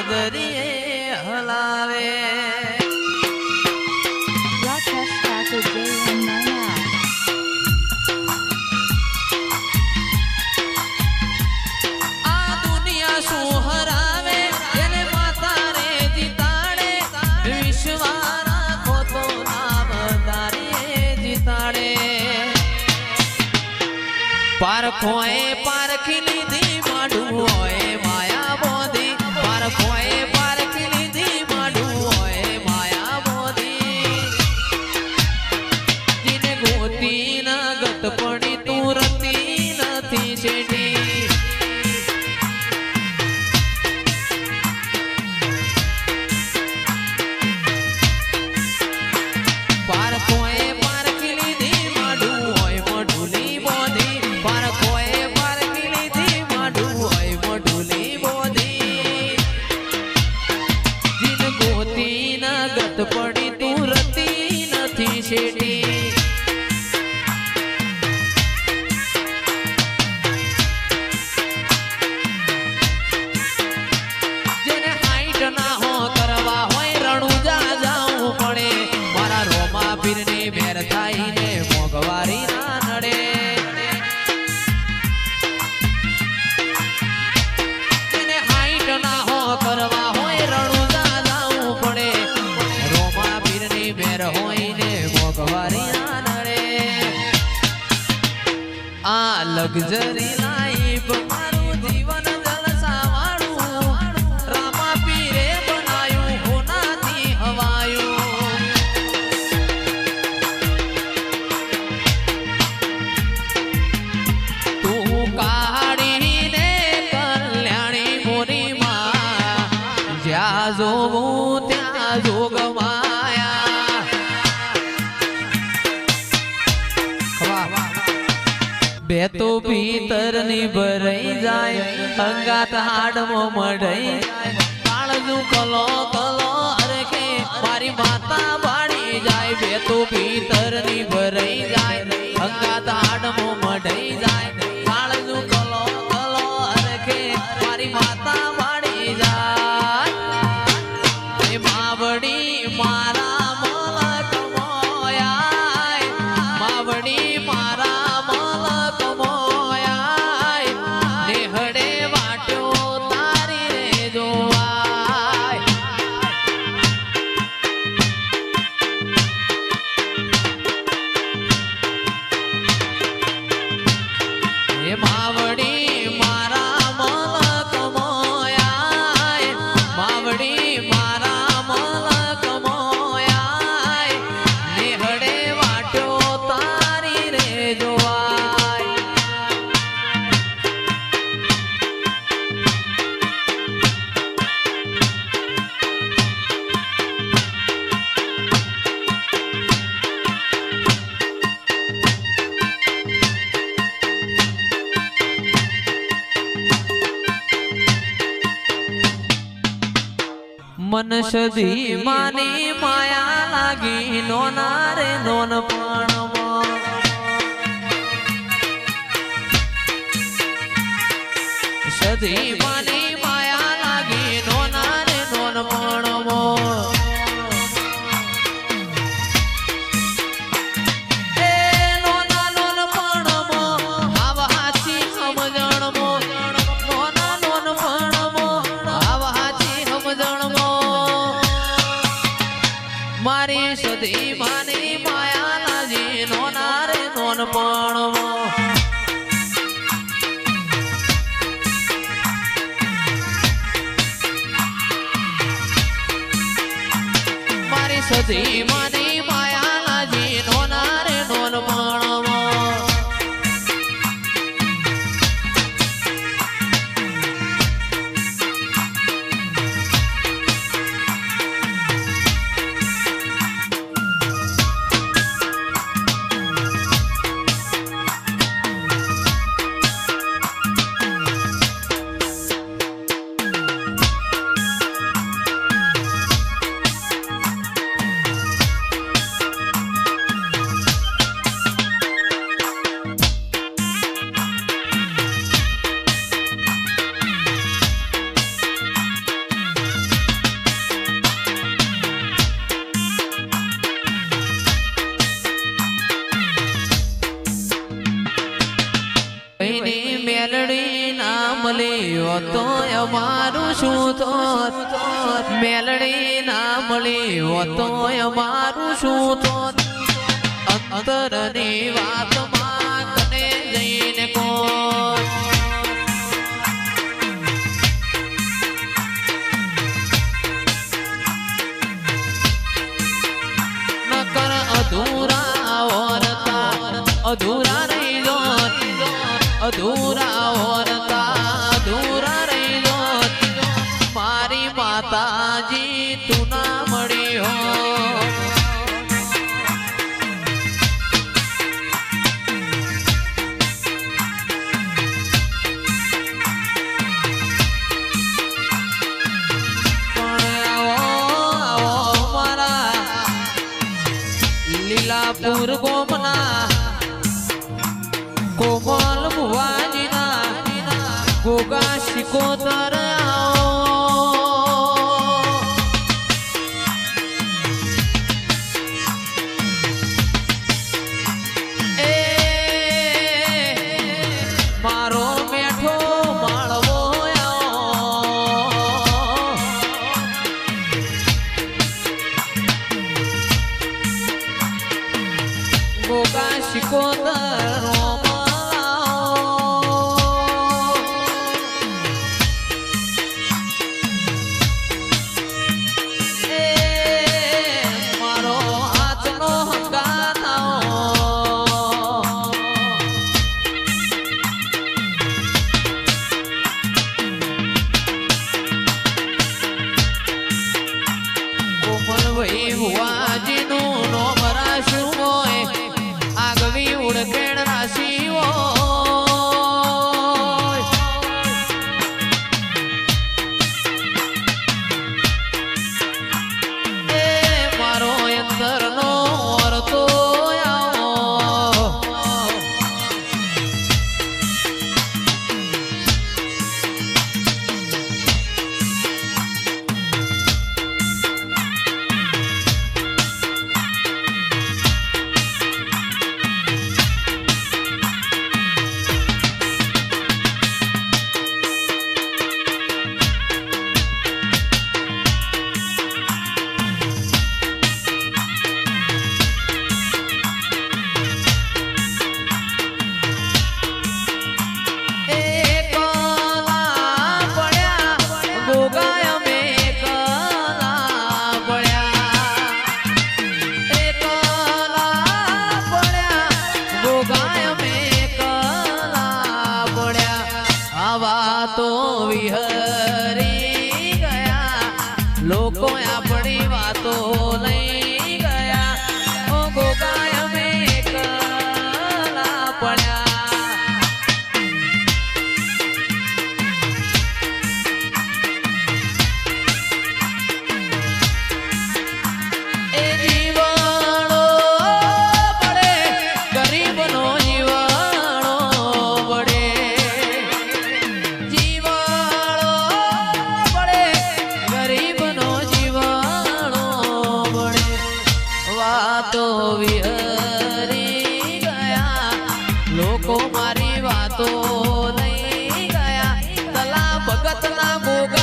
દરિયે હલાવે આ દુનિયા શું હરાવે એને માતા રે જીતાડે વિશ્વા રાખો તો નામ તારીએ જીતાડે પારખોએ પારખી લીધી માડું હોય માયા બોધી પારખોએ પારખી લીધી માડું હોય માયા બોધી જીને ગોતી ન ગત પડી તું રતી નથી શેઠી પારખોએ પારખી લીધી માડું હોય મઢુલી બોધી પારખોએ પારખી લીધી માડું હોય મઢુલી બોધી જીન ગોતી ન ગત પડી તું રતી નથી શેઠી જેને હાઈટ ના હો કરવા હોય રણુજા જાવું પડે મારા રોમા પીરની મેર થાય ને મોંઘવારી ના નડે જેને હાઈટ ના હો કરવા હોય રણુજા જાવું પડે રોમા પીરની મેર હોય ને મોંઘવારી ના નડે આ લક્ઝરી લાઈફ મારું જીવન જલસા વાળું રામા પીરે બનાયું હોનાથી હવાયું તું કાઢીને કલ્યાણી મોરી માં જ્યાં જોવું ત્યાં જોગ માયા બે તો ભીતર ની ભરાઈ જાય અંગાત હાડમાં મઢાઈ કાળજુ કલો કલો અરખે મારી માતા બાળી જાય બે તો ભીતર ની ભરાઈ જાય અંગાત હાડમાં મઢાઈ જાય કાળજુ કલો કલો અરખે મારી માતા બાળી જાય એ માવડી મારા મલક મોયાય માવડી મારા મલક મોયાય નેહડે વાટ્યો તારી રે જોવાય એ માવડી મારા મલક મોયાય માવડી મારા મલક મોયાય નેહડે વાટ્યો તારી રે જોવાય મન સદી માની માયા લાગી નોના રે નોન પણ સદી માની માયા લાગી નોના રે નોન પણ મારી સદી માની માયા લાજી નોના રે નોન પણ મારી સદી માની માયા લાજી નોના રે નોન પણ તો અમારું શું થોત મેલડી ના મળી તો અમારું શું થોત અંતરની વાતમાં કને જઈને કોણ નકર અધૂરા ઓરતા અધૂરા રહી લો અધૂરા ઓરતા અધૂરા રહી લો મારી માતાજી તું ના મળી હો લીલાપુર ગોમના કોમલ ભુવાજીના ગોગા શિકોતર મારો મેઠો માળવો ગોગા શિકોતર મારો હાથનો હંગાત કોમલ ભાઈ ભુવાજીનું નો ભરાશું હોય આગવી ઉડકેણ રાશિ મારો અંદરનો ઓરતો તો વિહરી ગયા લોકો આપણી વાતો લઈ ગયા ઓ ગોગાય અમે એકલા પડ્યા એ જીવાણો પડે ગરીબનો જીવાણો પડે વાતો વિહરી ગયા લોકો મારી વાતો લઈ ગયા તલા ભગત ના ગોગા